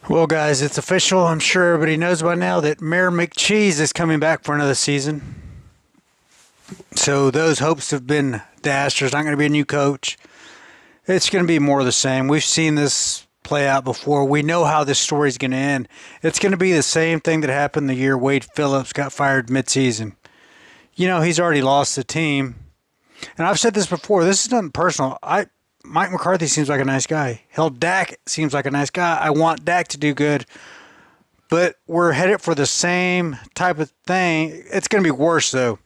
Well, guys, it's official. I'm sure everybody knows by now that Mayor McCheese is coming back for another season. So those hopes have been dashed. There's not going to be a new coach. It's going to be more of the same. We've seen this play out before. We know how this story is going to end. It's going to be the same thing that happened the year Wade Phillips got fired midseason. You know, he's already lost the team. And I've said this before. This is nothing personal. Mike McCarthy seems like a nice guy. Hell, Dak seems like a nice guy. I want Dak to do good. But we're headed for the same type of thing. It's going to be worse, though.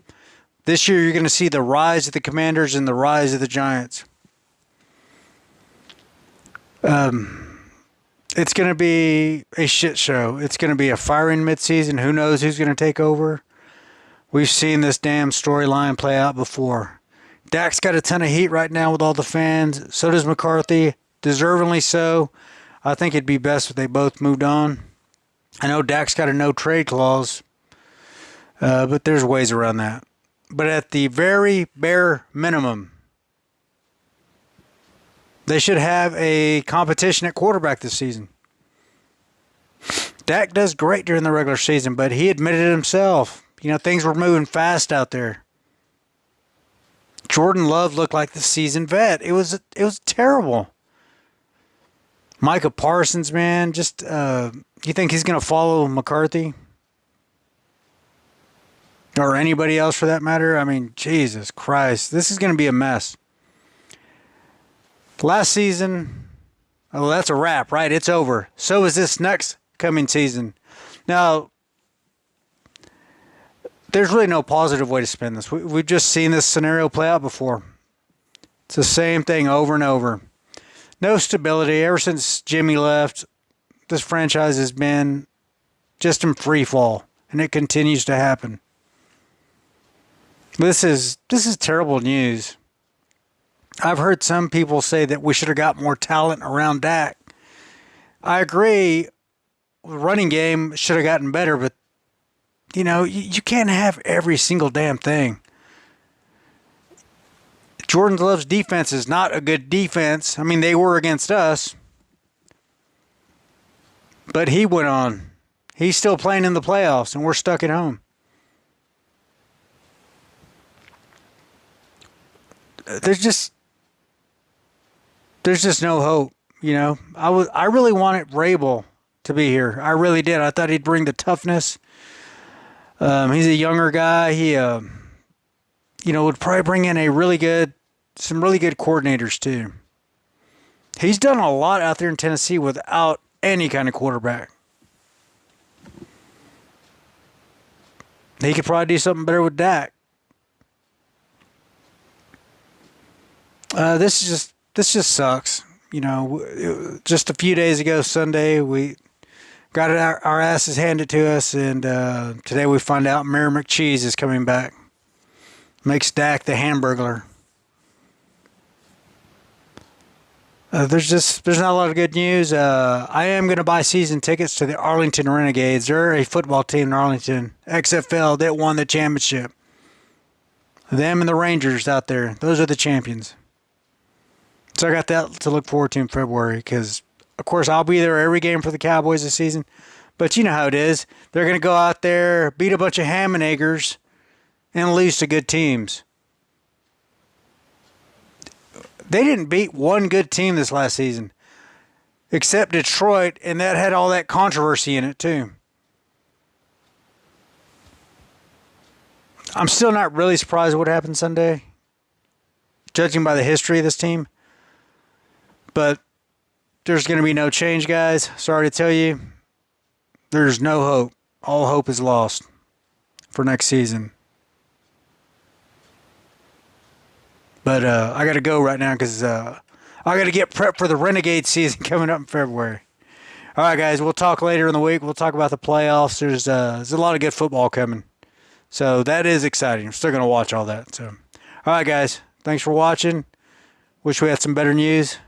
This year, you're going to see the rise of the Commanders and the rise of the Giants. It's going to be a shit show. It's going to be a firing midseason. Who knows who's going to take over? We've seen this damn storyline play out before. Dak's got a ton of heat right now with all the fans. So does McCarthy. Deservingly so. I think it'd be best if they both moved on. I know Dak's got a no-trade clause, but there's ways around that. But at the very bare minimum, they should have a competition at quarterback this season. Dak does great during the regular season, but he admitted it himself. You know, things were moving fast out there. Jordan Love looked like the seasoned vet. It was terrible. Micah Parsons, man, just you think he's going to follow McCarthy? Or anybody else for that matter? I mean, Jesus Christ. This is going to be a mess. Last season, oh, that's a wrap, right? It's over. So is this next coming season. Now, there's really no positive way to spin this. We've just seen this scenario play out before. It's the same thing over and over. No stability. Ever since Jimmy left, this franchise has been just in free fall, and it continues to happen. This is terrible news. I've heard some people say that we should have got more talent around Dak. I agree. The running game should have gotten better, but you know, you can't have every single damn thing. Jordan Love's defense is not a good defense. I mean, they were against us. But he went on. He's still playing in the playoffs, and we're stuck at home. There's just no hope, you know. I really wanted Rabel to be here. I really did. I thought he'd bring the toughness. He's a younger guy. He, would probably bring in some really good coordinators too. He's done a lot out there in Tennessee without any kind of quarterback. He could probably do something better with Dak. This just sucks. You know, just a few days ago, Sunday, we got our asses handed to us, and today we find out Mayor McCheese is coming back. Makes Dak the Hamburglar. There's not a lot of good news. I am going to buy season tickets to the Arlington Renegades. They're a football team in Arlington, XFL, that won the championship. Them and the Rangers out there, those are the champions. So I got that to look forward to in February because, of course, I'll be there every game for the Cowboys this season. But you know how it is. They're going to go out there, beat a bunch of ham and eggers, and lose to good teams. They didn't beat one good team this last season, except Detroit, and that had all that controversy in it too. I'm still not really surprised what happened Sunday, judging by the history of this team. But there's going to be no change, guys. Sorry to tell you. There's no hope. All hope is lost for next season. But I got to go right now because I got to get prepped for the Renegade season coming up in February. All right, guys. We'll talk later in the week. We'll talk about the playoffs. There's a lot of good football coming. So that is exciting. I'm still going to watch all that. So, all right, guys. Thanks for watching. Wish we had some better news.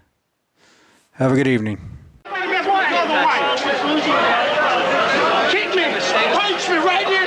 Have a good evening. Kick me! Punch me right here!